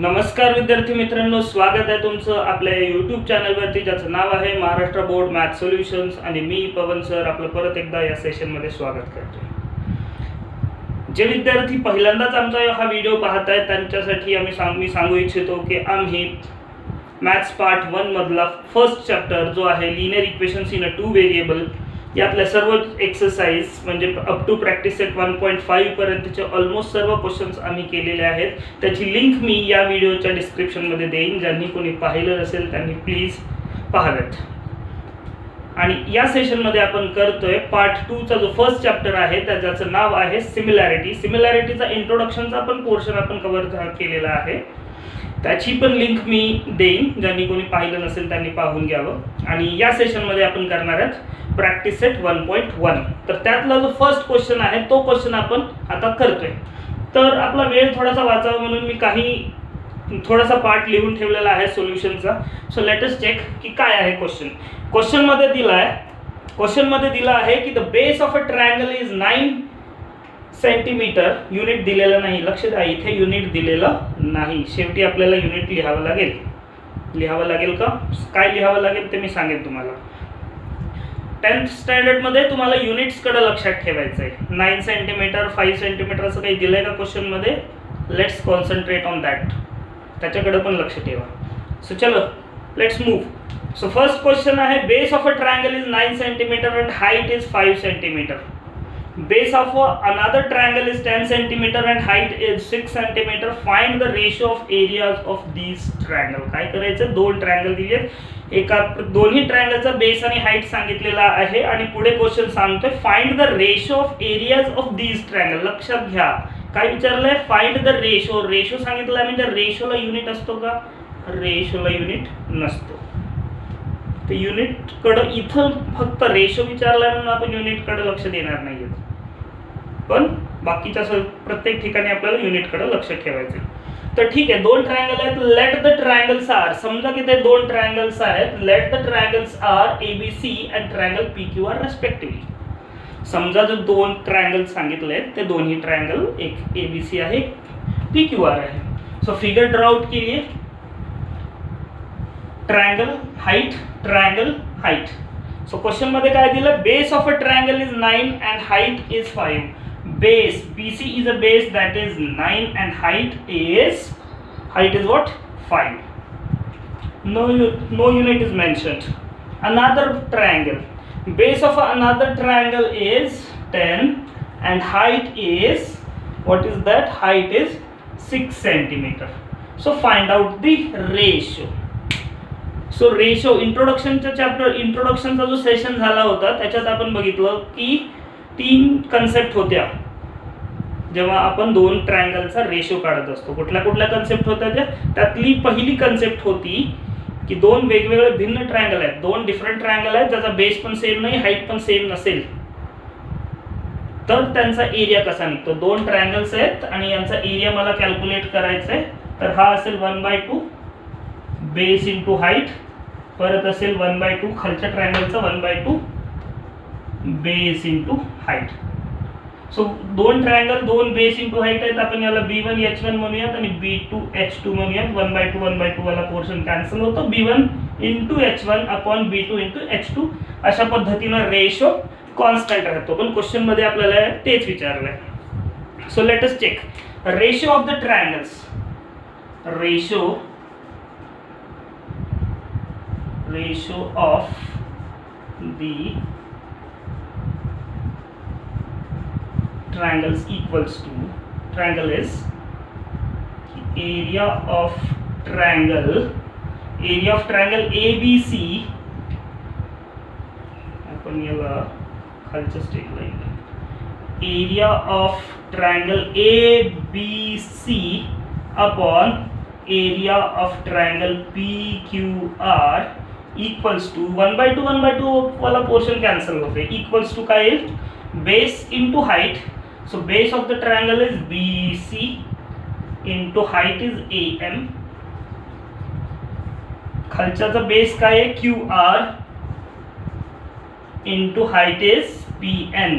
नमस्कार विद्यार्थी मित्रांनो, स्वागत आहे तुमचं आपल्या यूट्यूब चॅनलवरती ज्याचं नाव आहे महाराष्ट्र बोर्ड मॅथ सोल्युशन्स. आणि मी पवन सर आपलं परत एकदा या सेशनमध्ये स्वागत करतो. जे विद्यार्थी पहिल्यांदाच आमचा हा व्हिडिओ पाहत आहेत त्यांच्यासाठी मी सांगू इच्छितो की आम्ही मॅथ्स पार्ट 1 मधला फर्स्ट चॅप्टर जो आहे linear equations in a 2 variable यातल्या सर्व एक्सरसाइज म्हणजे अप टू प्रॅक्टिस सेट 1.5 पर्यंतचे ऑलमोस्ट सर्व क्वेश्चन्स आम्ही केलेले आहेत. त्याची लिंक मी या व्हिडिओच्या डिस्क्रिप्शनमध्ये देईन. ज्यांनी कोणी पाहिलं असेल त्यांनी प्लीज पाहावेत. आणि या सेशनमध्ये आपण करतोय पार्ट 2 चा जो फर्स्ट चॅप्टर आहे त्याचं नाव आहे सिमिलॅरिटी. सिमिलॅरिटीचा इंट्रोडक्शनचा पण पोर्शन आपण कव्हर केलेला आहे. त्याची पण लिंक मी देईन. ज्यांनी कोणी पाहिलं नसेल त्यांनी पाहून घ्यावं. आणि या सेशनमध्ये आपण करणार आहोत प्रॅक्टिस सेट 1.1. तर त्यातला जो फर्स्ट क्वेश्चन आहे तो क्वेश्चन आपण आता करतोय. तर आपला वेळ थोडासा वाचावा म्हणून मी थोडासा पार्ट लिहून ठेवलेला आहे सोल्युशनचा. सो लेट अस चेक की काय आहे क्वेश्चन. क्वेश्चनमध्ये दिला आहे की the base of a triangle is 9 centimetre. Unit दिलेलं नाही, लक्ष द्या, इथे युनिट दिलेलं नाही. शेवटी आपल्याला युनिट लिहावं लागेल का? काय लिहावं लागेल ते मी सांगेन तुम्हाला. 10th स्टँडर्डमध्ये तुम्हाला युनिट्सकडे लक्षात ठेवायचं आहे. 9 सेंटीमीटर 5 सेंटीमीटर असं काही दिलंय का क्वेश्चनमध्ये? Let's concentrate on that. त्याच्याकडे पण लक्ष ठेवा. सो चलो let's move. So first question आहे base of a triangle is 9 centimetre and height is 5 centimetre. Base of another triangle is 10 centimeter and height is 6 centimeter. Find the ratio of areas of these triangle. काय करायचं? दोन triangle दिलेत. दोन्ही ट्रायंगलचा base आणि height सांगितलेला आहे आणि पुढे क्वेश्चन सांगतोय find the ratio of areas of these triangle. लक्षात घ्या काय विचारलंय? Find the ratio. रेशो सांगितलं म्हणजे रेशोला युनिट असतो का? रेशोला युनिट नसतो. तर युनिटकडं इथं फक्त रेशो विचारला म्हणून आपण युनिटकडे लक्ष देणार नाही. पण बाकीच्या प्रत्येक ठिकाणी आपल्याला युनिटकडे लक्ष ठेवायचं. तर ठीक आहे, दोन ट्रायंगल आहेत. Let the triangles are. समजा की ते दोन ट्रायंगल्स आहेत. Let the triangles are ABC and triangle PQR respectively. समजा जो दोन ट्रायंगल सांगितले ते दोन्ही ट्रायंगल, एक एबीसी आहे एक पीक्यूआर आहे. सो फिगर ड्रॉ आउट केली. Triangle height. सो क्वेश्चन मध्ये काय दिलं? Base of a triangle is 9 and height is 5. Base BC is a base that is 9 and height is what? 5. No unit is mentioned. Another triangle. Base of another triangle is 10 and height is what is that? Height is 6 centimeter. So find out the ratio. So ratio इंट्रोडक्शनचा जो session झाला होता त्याच्यात आपण बघितलं की 3 concept होत्या जेव्हा आपण दोन ट्रायंगलचा रेशो काढत असतो. कुठल्या कन्सेप्ट होत्या त्यातली पहिली कन्सेप्ट होती की दोन वेगवेगळे भिन्न ट्रायंगल आहेत, दोन डिफरंट ट्रायंगल आहेत ज्याचा बेस पण सेम नाही, हाईट पण सेम नसेल, तर त्यांचा एरिया कसा निघतो. दोन ट्रायंगल्स आहेत आणि यांचा एरिया मला कॅल्क्युलेट करायचा आहे. तर हा असेल 1/2 बेस इंटू हाईट, परत असेल 1/2 खालच्या ट्रायंगलचा 1/2 बेस इंटू हाईट. सो दोन ट्रायंगल दोन बेस इंटू हाईट आहेत. आपण याला B1 H1 म्हणूयात आणि B2 H2 म्हणूयात. 1/2 वाला पोर्शन कॅन्सल होतो. B1 into H1 upon B2 into H2 अशा पद्धतीनं रेशो कॉन्स्टंट राहतो. पण क्वेश्चन मध्ये आपल्याला तेच विचारलंय. So let us check ratio of the triangles. ratio of the triangles equals to triangle is area of triangle ABC. आपण याला खालच्या स्टेजला area of triangle ABC upon area of triangle PQR equals to 1/2 वाला portion cancel होते. Equals to काय येईल? Base into height. So base of the triangle is BC into height is AM. खालच्याचा base काय आहे? QR into height is PN.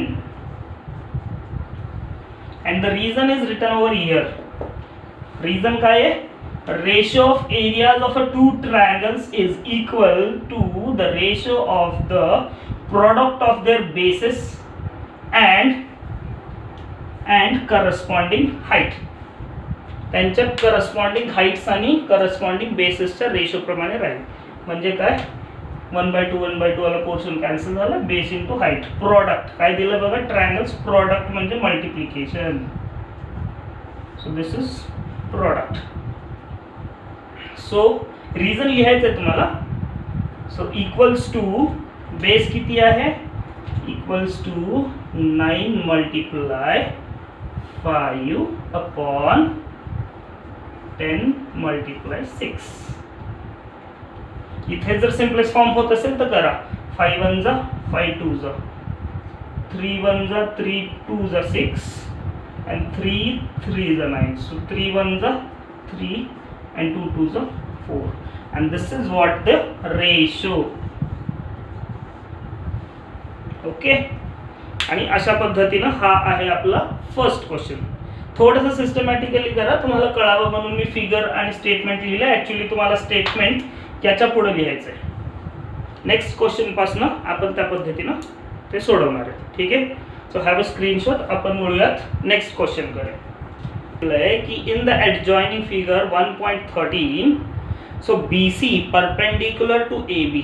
and the reason is written over here. Reason काय आहे? ratio of areas of a two triangles is equal to the ratio of the product of their bases and corresponding height. त्यांच्या corresponding heights आणि corresponding बेसेसच्या ratio प्रमाणे राहील. म्हणजे काय 1/2 1/2 वाला पोर्शन कॅन्सल झाला. Base into height. प्रोडक्ट काय दिलं बघा, ट्रायंगल्स प्रोडक्ट म्हणजे multiplication. So this is product. So reason लिहायचं आहे तुम्हाला. सो इक्वल्स टू बेस किती आहे, equals to 9 multiply 5 upon 10 multiply 6. इथे जर सिम्पलेस्ट फॉर्म होत असेल तर करा. 5 1 जा 5 2 जा 3 1 जा 3 2 जा 6 and 3 3 जा 9. So 3 1 जा 3 and 2 2 जा 4 and this is what the ratio. Okay. आणि अशा पद्धतीनं हा आहे आपला फर्स्ट क्वेश्चन. थोडंसं सिस्टमॅटिकली करा, तुम्हाला कळावं म्हणून मी फिगर आणि स्टेटमेंट लिहिलं. ॲक्च्युली तुम्हाला स्टेटमेंट याच्या पुढे लिहायचं आहे. नेक्स्ट क्वेश्चनपासून आपण त्या पद्धतीनं ते सोडवणार आहे. ठीक आहे. So have a screenshot. आपण बोलूयात नेक्स्ट क्वेश्चनकडे की in the adjoining figure 1.13 so BC perpendicular to AB.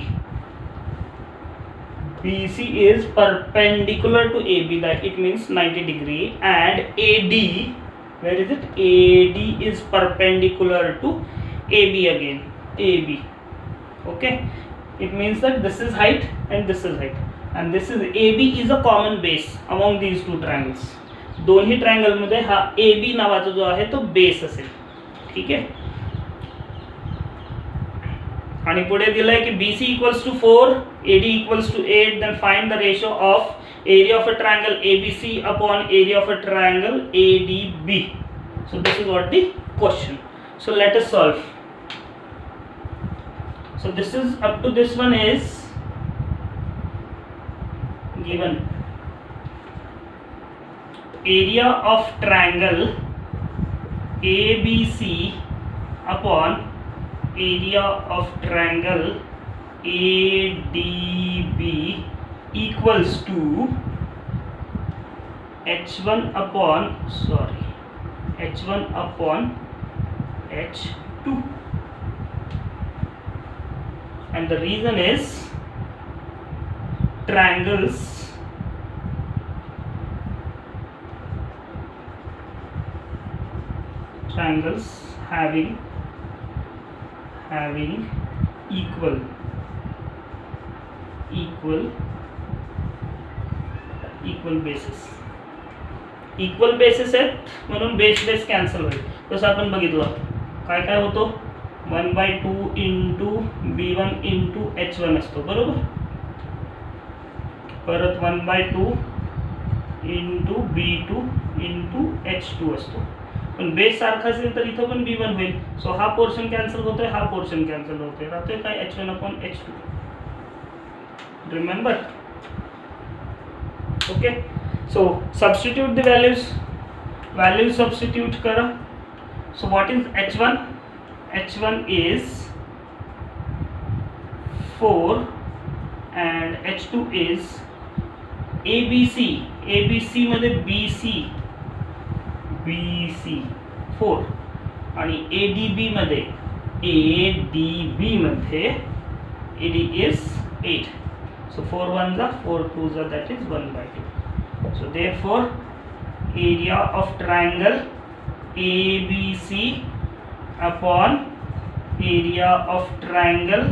BC is perpendicular to AB, that it means 90 degree, and AD, where is it? AD is perpendicular to AB again. AB. Okay. It means that this is height and this is height, and this is AB is a common base among these two triangles. दोन्ही triangle मध्ये हा AB नावाचा जो आहे तो base असेल. ठीक आहे. आणि पुढे दिलंय की BC equals to 4, AD equals to 8, then find the ratio of area of a triangle ABC upon area of a triangle ADB. So this is what the question. So let us solve. So this is up to this one is given. Area of triangle ABC upon area of triangle ADB equals to H1 upon H2, and the reason is triangles having equal bases. Equal basis आहेत म्हणून base cancel होईल. जसं आपण बघितलं काय काय होतो 1/2 into B1 into H1 असतो बरोबर. परत 1/2 इंटू B2 इंटू H2 असतो. पण बेस सारखा असेल तर इथं पण B1 होईल. सो हा पोर्शन कॅन्सल होतोय, हा पोर्शन कॅन्सल होतोय, राहतोय काय H1 upon H2. Remember. Okay. So substitute the values substitute करा. So what is H1? H1 is 4 and H2 is ABC मध्ये BC 4 आणि ADB मध्ये AD is 8. So 4 1s are 4 2s are, that is 1/2. So therefore area of triangle ABC upon area of triangle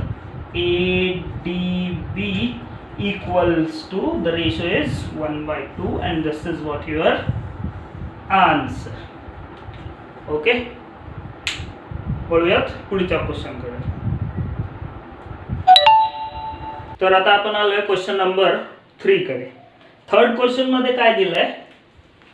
ADB equals to, the ratio is 1/2, and this is what your answer. Okay. बोलूयात पुढच्या question कडे. तर आता आपण आलोय question number 3 कडे. Third question मध्ये काय दिलंय,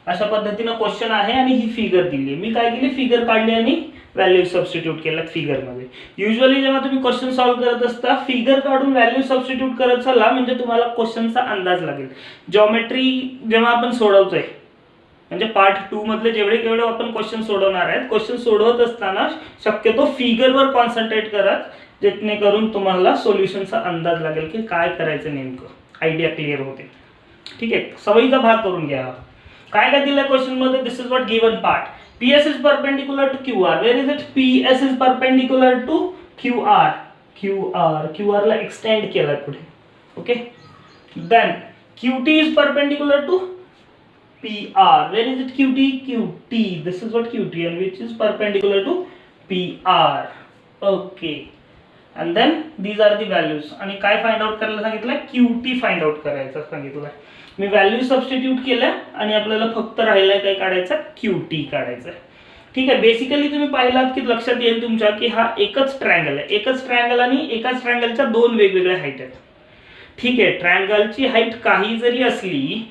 अशा पद्धतीनं क्वेश्चन आहे आणि ही फिगर दिली. मी काय केली, फिगर काढली आणि व्हॅल्यू सबस्टिट्यूट केल्यात फिगर मध्ये. युजली जेव्हा तुम्ही क्वेश्चन सॉल्व्ह करत असता फिगर काढून व्हॅल्यू सबस्टिट्यूट करत चला म्हणजे तुम्हाला क्वेश्चनचा अंदाज लागेल. जॉमेट्री जेव्हा आपण सोडवतोय म्हणजे पार्ट 2 मधले जेवढे केवढे आपण क्वेश्चन सोडवणार आहेत, क्वेश्चन सोडवत असताना शक्यतो फिगरवर कॉन्सन्ट्रेट करा, जेणेकरून तुम्हाला सोल्युशनचा अंदाज लागेल की काय करायचं नेमकं, आयडिया क्लिअर होते. ठीक आहे, सवयीचा भाग करून घ्या. काय काय दिलं क्वेश्चन मध्ये, this is what given part. PS is perpendicular to QR. Where is it? PS is perpendicular to QR. QR ला एक्सटेंड केला पुढे. Okay. Then QT is perpendicular to PR. Where is it? QT. This is what QT, and which is perpendicular to PR. Okay. And then these are the values. आणि काय find out करायला सांगितलं, QT find out करायचं सांगितलं. मी value substitute केल्या आणि आपल्याला फक्त राहिलाय काय काढायचं, QT काढायचं. ठीक आहे, बेसिकली तुम्ही पाहिलात की लक्षात येईल तुमच्या की हा एकच ट्रायंगल आहे, एकच ट्रायंगल आणि एकाच ट्रायंगलच्या दोन वेगवेगळ्या हाईट आहेत. ठीक आहे, ट्रायंगलची हाईट काही जरी असली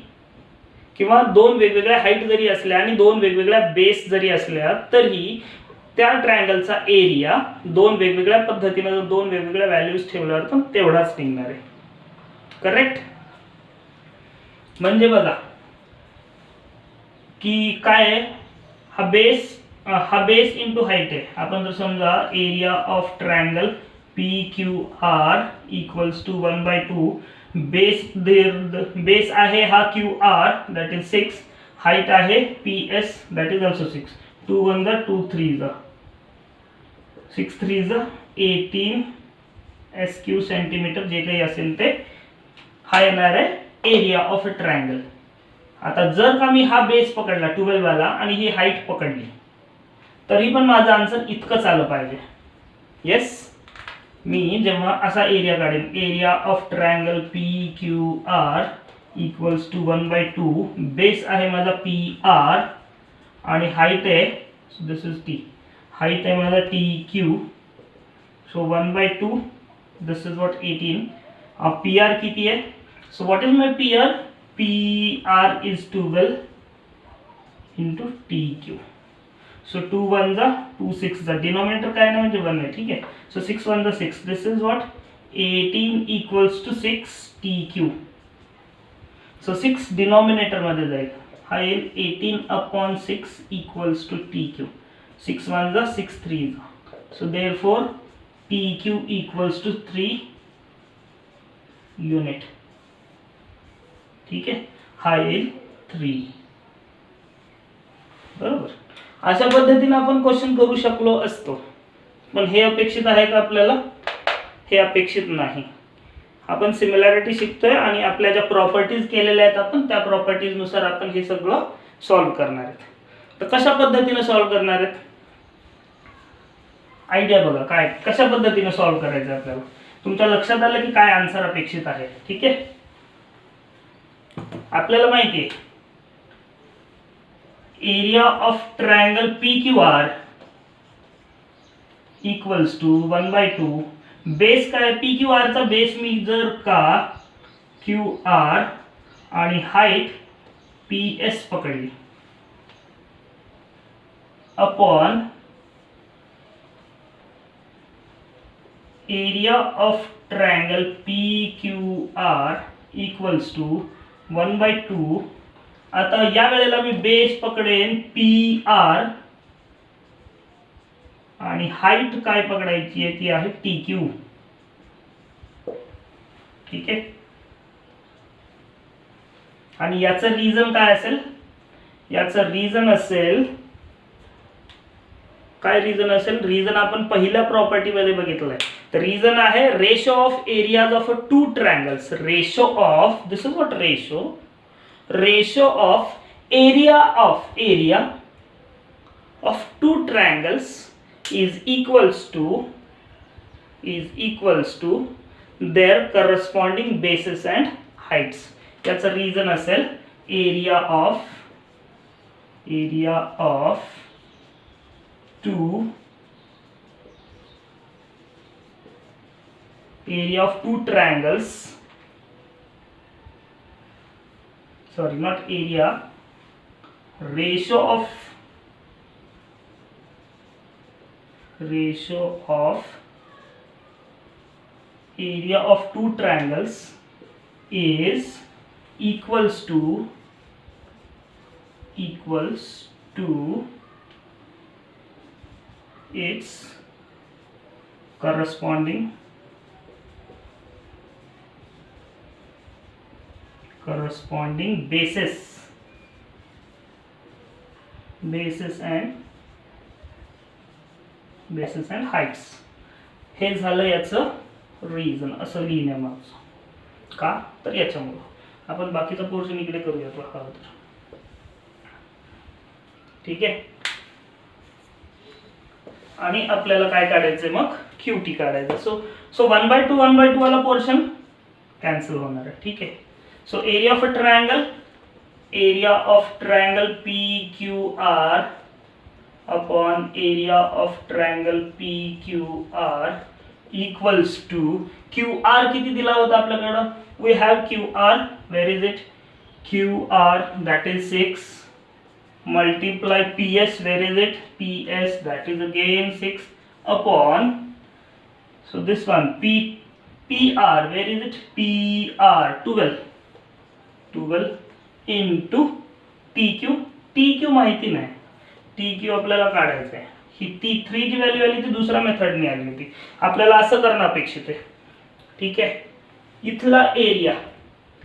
किंवा दोन वेगवेगळ्या हाईट जरी असल्या आणि दोन वेगवेगळ्या बेस जरी असल्या तरी त्या ट्रायंगलचा एरिया दोन वेगवेगळ्या पद्धतीने दोन वेगवेगळ्या व्हॅल्यूज ठेवल्यावर पण तेवढाच निघणार आहे. करेक्ट. म्हणजे बघा की काय आहे, हा बेस इंटू हाईट आहे. आपण जर समजा area of triangle PQR equals to 1/2, base आहे हा QR दॅट इज 6, हाईट आहे PS that is also 6. 2 1 2 3 6 3 18 SQ centimetre जे काही असेल ते हा येणार आहे एरिया ऑफ अ ट्रायंगल. आता जर का मी हा बेस पकडला 12 वाला आणि ही हाईट पकडली तरी पण माझं आन्सर इतकंच आलं पाहिजे. येस, मी जेव्हा असा एरिया काढेन, area of triangle PQR equals to 1/2, base आहे माझा PR आणि हाईट आहे, दिस इज T, हाईट आहे माझा TQ. So 1/2, this is what 18. PR किती आहे, so what is my PR? PR is 12 into TQ. So 2 1 2 6 denominator काय नाही म्हणजे 1 आहे. ठीक आहे, so 6 1 6, this is what 18 equals to 6 TQ. so 6 denominator मध्ये जाईल, हा येईल 18/6 equals to TQ. 6 1 6 3, so therefore TQ equals to 3 unit. ठीक आहे, हा येईल 3. बरोबर. अशा पद्धतीने आपण क्वेश्चन करू शकलो असतो, पण हे अपेक्षित आहे का आपल्याला, हे अपेक्षित नाही. आपण सिमिलॅरिटी शिकतोय आणि आपल्या ज्या प्रॉपर्टीज केलेल्या आहेत आपण त्या प्रॉपर्टीज नुसार आपण हे सगळं सॉल्व्ह करणार आहेत. तर कशा पद्धतीने सॉल्व्ह करणार आहेत, आयडिया बघा काय, कशा पद्धतीने सॉल्व्ह करायचं आपल्याला. तुमच्या लक्षात आलं की काय आन्सर अपेक्षित आहे. ठीक आहे, आपल्याला माहिती आहे area of triangle PQR equals to 1/2, base काय, PQR चा बेस मी जर का QR आणि हाईट PS पकडली upon area of triangle PQR equals to 1/2. आता या वेळेला मी बेस पकडेन PR आणि हाईट काय पकडायची आहे ती आहे TQ. ठीक आहे, आणि याचं रिझन काय असेल, याचं रिझन असेल काय, रिझन आपण पहिल्या प्रॉपर्टी मध्ये बघितलंय. तर रिझन आहे ratio of areas of two triangles. Ratio of, this is what ratio of area of two triangles is equals to their corresponding bases and heights. याचा रिझन असेल area of two triangles, sorry not area, ratio of area of two triangles is equals to equals to its corresponding bases and heights. हे झालं याचं reason असं लिहिण्यामागचं. का तर याच्यामुळं आपण बाकीचा पोर्शन इकडे करूया तो हवा तर. ठीक आहे. आणि आपल्याला काय काढायचंय मग QT काढायचं. सो 1/2 वाला पोर्शन कॅन्सल होणार आहे. ठीक आहे. So area of a triangle PQR upon area of triangle PQR equals to QR किती दिला होता आपल्याकडं. we have QR, where is it, QR that is 6 multiply PS, where is it, PS that is again 6 upon, so this one PR, where is it, PR 12 into TQ माहिती नाही. TQ आपल्याला काढायचं आहे. ही ती 3 जी व्हॅल्यू आली ती दुसऱ्या मेथडने आली होती. आपल्याला असं करणं अपेक्षित आहे. ठीक आहे. इथला एरिया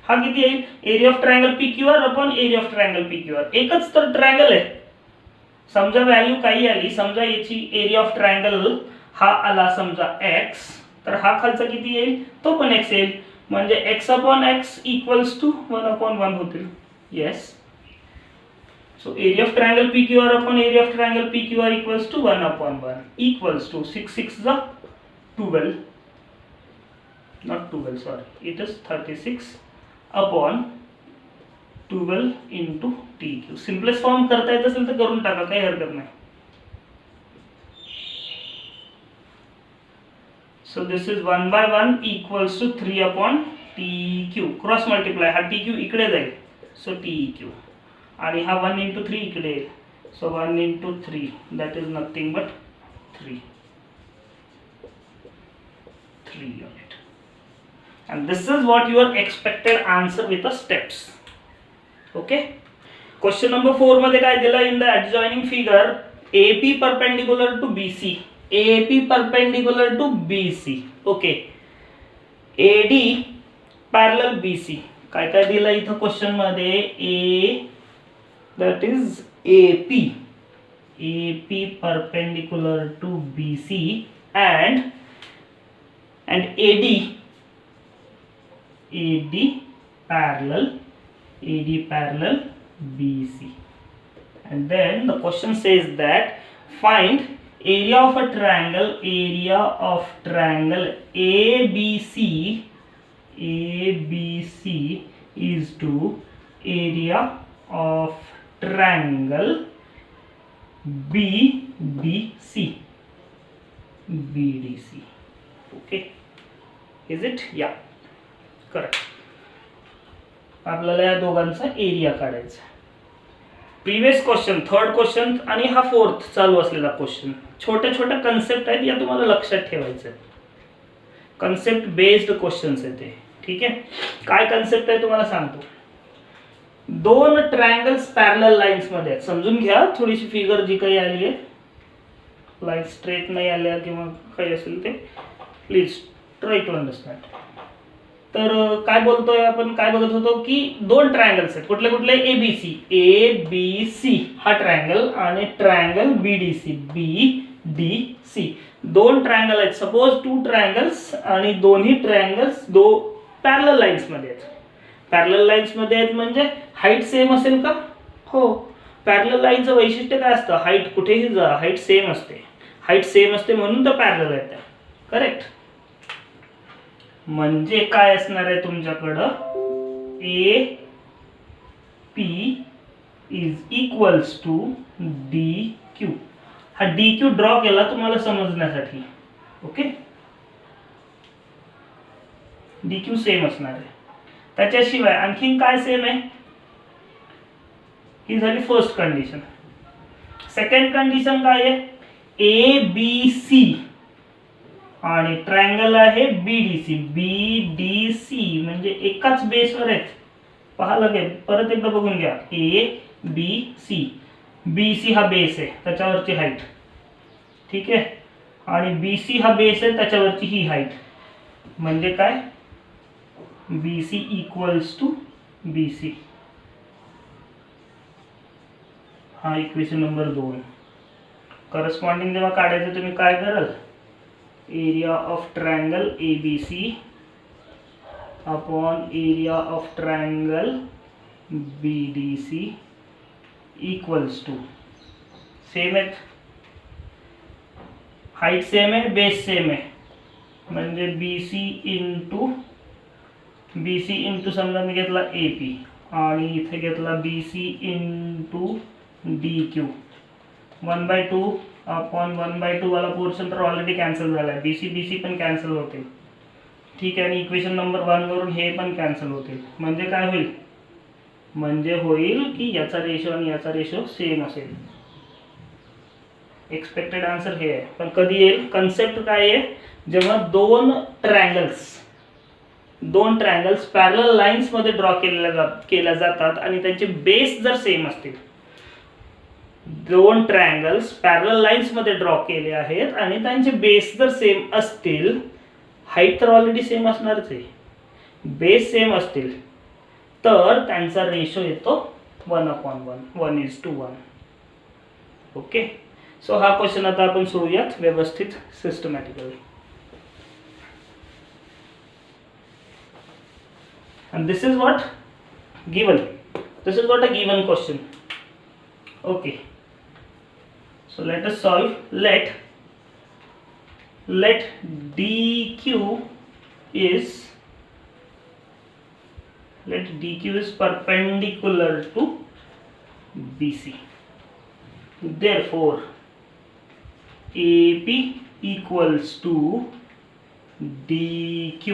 हा किती येईल, area of triangle PQR upon area of triangle PQR. एकच तर ट्रायंगल आहे. समजा व्हॅल्यू काही आली, समजा याची एरिया ऑफ ट्रायंगल हा आला समजा x, तर हा खालचा किती येईल, तो पण x येईल. म्हणजे x upon x equals to 1/1 होतील. Yes. So area of triangle PQR upon area of triangle PQR equals to 1/1 equals to 6 the 12, not 12, sorry, it is 36 upon 12 into TQ. simplest form करता येत असेल तर करून टाका, काही हरकत नाही. So this is 1/1 equals to 3 upon TQ. Cross multiply, हा TQ इकडे जाईल, so TQ. आणि हा 1 into 3 इकडे येईल, so 1 into 3 that is nothing but 3 unit. And this is what your expected answer with the steps. Okay. Question number 4 मध्ये काय दिलं, in the adjoining figure AP perpendicular to BC, AP perpendicular to BC. Okay. AD parallel BC. काय काय दिलं इथं question मध्ये, A that is AP perpendicular to BC and AD parallel BC. And then the question says that find area of triangle ABC is to area of triangle BDC. Okay, is it? Yeah, correct. आपल्याला या दोघांचा area काढायचा. Previous question, third question आणि हा fourth चालू असलेला question, छोट्या छोट्या कन्सेप्ट आहेत, या तुम्हाला लक्षात ठेवायचं. कन्सेप्ट बेस्ड क्वेश्चन्स आहेत ते. ठीक आहे. काय कन्सेप्ट आहे तुम्हाला सांगतो. दोन ट्रायंगल्स पॅरलल लाईन्स मध्ये आहेत. समजून घ्या, थोडीशी फिगर जी काही आली आहे, लाईन स्ट्रेट नाही आल्या किंवा काही असेल ते, प्लीज ट्राय टू अंडरस्टँड. तर काय बोलतोय आपण, काय बघत होतो की दोन ट्रायंगल्स आहेत. कुठले कुठले, ABC हा ट्रायंगल आणि ट्रायंगल BDC. दोन ट्रायंगल आहेत. सपोज 2 ट्रायंगल्स आणि दोन्ही ट्रायंगल्स पॅरलल लाईन्स मध्ये आहेत. पॅरलल लाईन्स मध्ये आहेत म्हणजे हाईट सेम असेल का? हो. पॅरलल लाईनचं वैशिष्ट्य काय असतं, हाईट कुठेही जा, हाईट सेम असते. हाईट सेम असते म्हणून तर पॅरलल आहेत त्या. करेक्ट. म्हणजे काय असणार आहे तुमच्याकडं, AP is equals to DQ. हा DQ ड्रॉ केला तुम्हाला समजण्यासाठी. ओके. DQ सेम असणार आहे. त्याच्याशिवाय आणखीन काय सेम आहे, ही झाली फर्स्ट कंडिशन. सेकंड कंडिशन काय आहे, ABC आणि ट्रायंगल आहे BDC म्हणजे एकाच बेसवर आहेत. पहा लगेच, परत एकदा बघून घ्या, बी सी हा बेस आहे त्याच्यावरची हाईट, ठीक आहे, आणि बी सी हा बेस आहे त्याच्यावरची ही हाईट, म्हणजे काय B C equals to B C. हा इक्वेशन नंबर 2. करस्पॉन्डिंग जेव्हा काढायचं तुम्ही काय कराल, area of triangle A B C upon area of triangle B D C equals to, same आहेत, हाईट सेम आहे, बेस सेम आहे, म्हणजे बी सी इंटू समजा मी घेतला ए पी आणि इथे घेतला B C into D Q. 1/2 upon 1/2 वाला पोर्शन तर ऑलरेडी कॅन्सल झाला आहे, बी सी पण कॅन्सल होते, ठीक आहे, आणि इक्वेशन नंबर 1 वरून हे पण कॅन्सल होते. म्हणजे काय होईल, म्हणजे होईल की याचा रेशो आणि याचा रेशो सेम असेल. एक्सपेक्टेड आन्सर हे आहे. पण कधी येईल, कन्सेप्ट काय आहे, जेव्हा दोन ट्रायंगल्स पॅरलल लाईन्स मध्ये ड्रॉ केल्या जातात आणि त्यांचे बेस जर सेम असतील, दोन ट्रायंगल्स पॅरलल लाईन्स मध्ये ड्रॉ केले आहेत आणि त्यांचे बेस जर सेम असतील, हाईट तर ऑलरेडी सेम असणारच आहे, बेस सेम असतील, तर त्यांचा रेशो येतो 1/1, 1:1. ओके, सो हा क्वेश्चन आता आपण सोडूयात व्यवस्थित systematically. And this is what given. This is what a given question. Okay. So let us solve. Let dq is perpendicular to BC. Therefore, AP equals to DQ.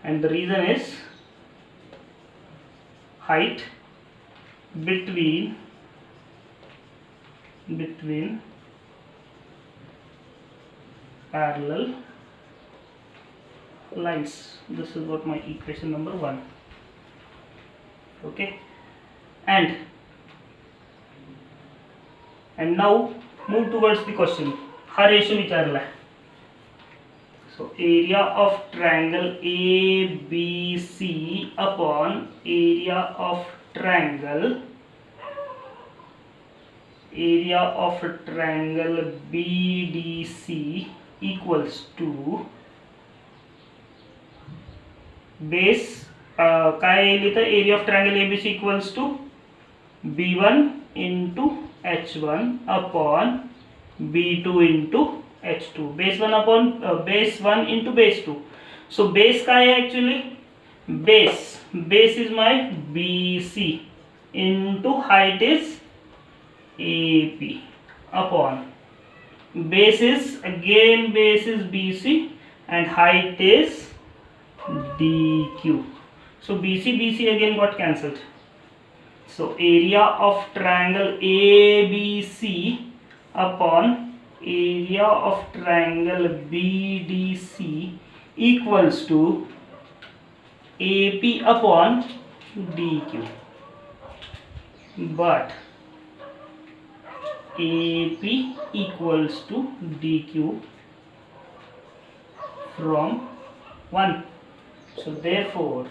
And the reason is height between parallel lines. This is what my equation number 1. Okay, and now move towards the question. हा ratio विचारला है. So area of triangle ABC upon area of triangle BDC equals to base काय येईल इथं, area of triangle ABC equals to B1 into H1 upon B2 into H2, base 1 upon base 1 into base 2. So base काय है actually, base is my BC into height is AP upon base is BC and height is DQ. So BC again got cancelled. So area of triangle ABC upon area of triangle BDC equals to AP upon DQ, but AP equals to DQ from 1. So therefore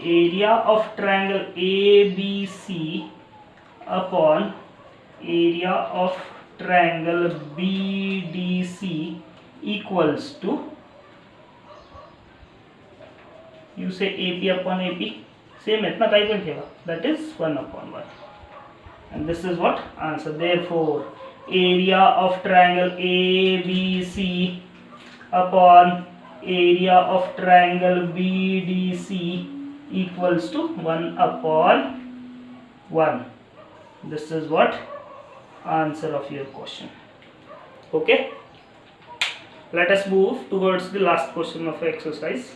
area of triangle ABC upon area of triangle BDC equals to, you say AP upon AP, same है ना, काही पण ठेवा, that is 1/1, and this is what answer. Therefore area of triangle ABC upon area of triangle BDC equals to 1/1. This is what answer of your question. Okay, let us move towards the last question of exercise.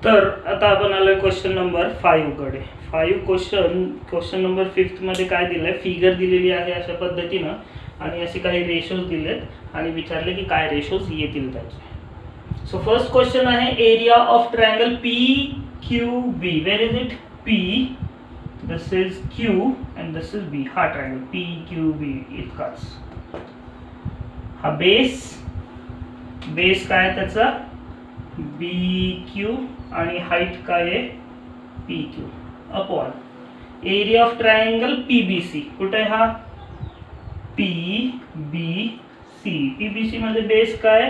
तर आता आपण आलोय question number 5 कडे. 5 question number 5 मध्ये काय दिलंय, figure दिलेली आहे अशा पद्धतीनं आणि असे काही रेशोज दिलेत आणि विचारले की काय रेशोज येतील त्याचे. सो फर्स्ट क्वेश्चन आहे area of triangle PQB. Where is it? P, this is Q and this is B. हा ट्रायंगल PQB इतकाच. हा बेस काय आहे त्याचा? BQ आणि हाईट काय आहे? PQ upon area of triangle PBC. कुठे आहे हा? PBC. PBC मध्ये बेस काय?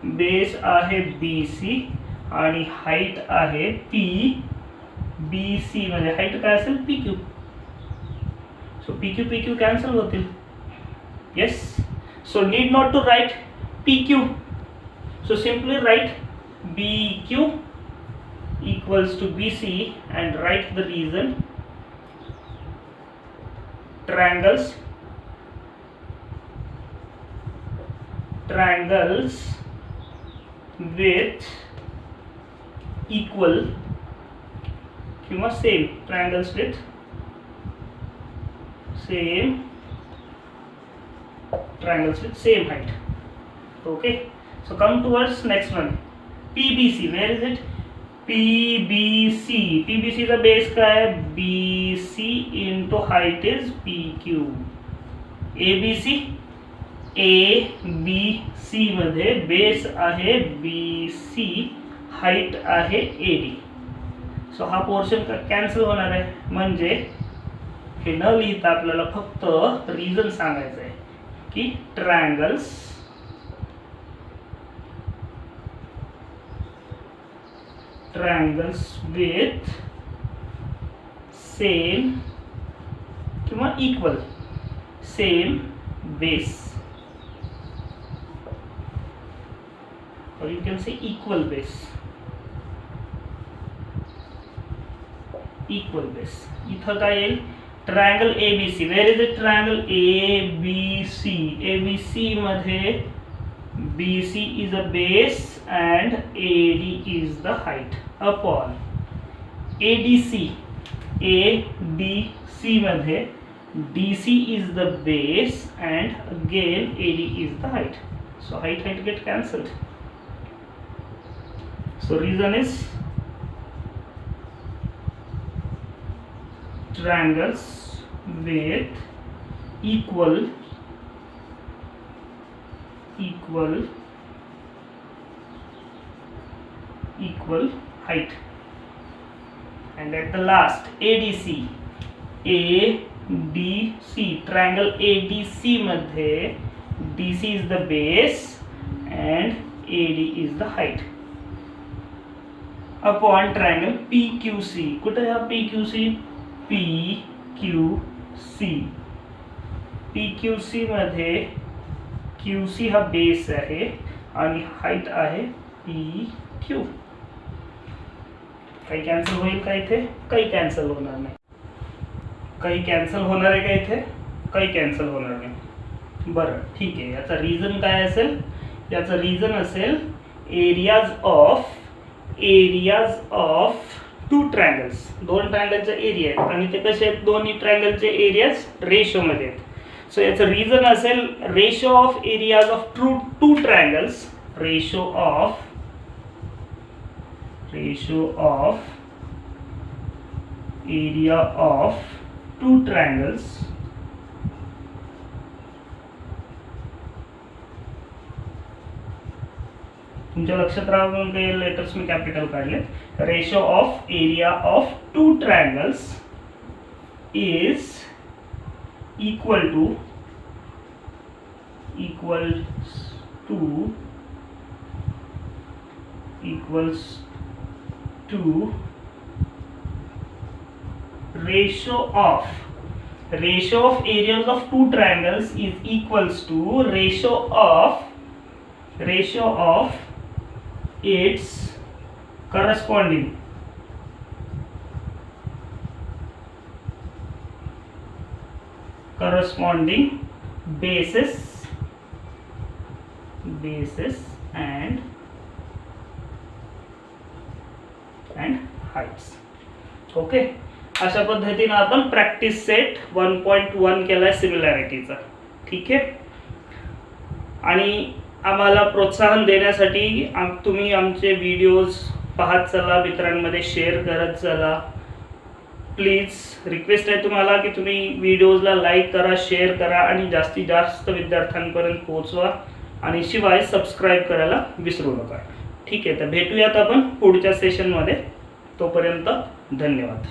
बेस आहे BC आणि हाईट आहे PBC मध्ये हाईट काय असेल? PQ. सो PQ कॅन्सल होतील. Yes. So need not to write PQ. So simply write BQ equals to BC and write the reason. Triangles with equal किंवा same triangles with same height. Okay, so come towards next one. PBC, where is it? PBC चा base काय आहे? BC into height is PQ. ABC मध्ये base आहे BC, height आहे AD. So हा portion cancel होणार आहे. म्हणजे हे न लिहिता आपल्याला फक्त रिझन सांगायचं आहे की ट्रायंगल्स with same किंवा equal same base, or you can say equal base. इथं काय येईल? Triangle ABC. Where is it? Triangle ABC मध्ये BC is a base and AD is the height upon ADC मध्ये DC is the base and again AD is the height. So height get cancelled. So reason is triangles with equal height. And at the last ADC triangle ADC मध्ये DC is the base and AD is the height upon triangle PQC. कुठे हा PQC? PQC मध्ये QC हा base आहे आणि height आहे PQ. काही cancel होईल का इथे? काही कॅन्सल होणार नाही. काही कॅन्सल होणार आहे का इथे? काही कॅन्सल होणार नाही. बरं, ठीक आहे. याचा रिझन काय असेल? याचा रिझन असेल एरियाज ऑफ टू ट्रायंगल्स. दोन ट्रायंगलचे एरिया आहेत आणि ते कसे आहेत? दोन्ही ट्रायंगलचे एरियाज रेशो मध्ये आहेत. सो याचं रिझन असेल ratio of areas of two triangles. Ratio of area of two triangles तुमच्या लक्षात राहावं म्हणून काही लेटर्स मी कॅपिटल काढले. Ratio of area of two triangles is equal to ratio of areas of two triangles is equals to ratio of its corresponding bases and heights. Okay, अशा पद्धतीने आपण प्रॅक्टिस सेट 1.1 केलाय सिमिलॅरिटीचा. ठीक आहे. आणि आम्हाला प्रोत्साहन देण्यासाठी तुम्ही आमचे व्हिडिओज पाहत चला, मित्रांमध्ये शेअर करत चला. प्लीज रिक्वेस्ट आहे तुम्हाला की तुम्ही व्हिडिओजला लाईक करा, शेअर करा आणि जास्तीत जास्त विद्यार्थ्यांपर्यंत पोहोचवा. आणि शिवाय सबस्क्राईब करायला विसरू नका. ठीक आहे, तर भेटूयात आपण पुढच्या सेशनमध्ये. तोपर्यंत धन्यवाद.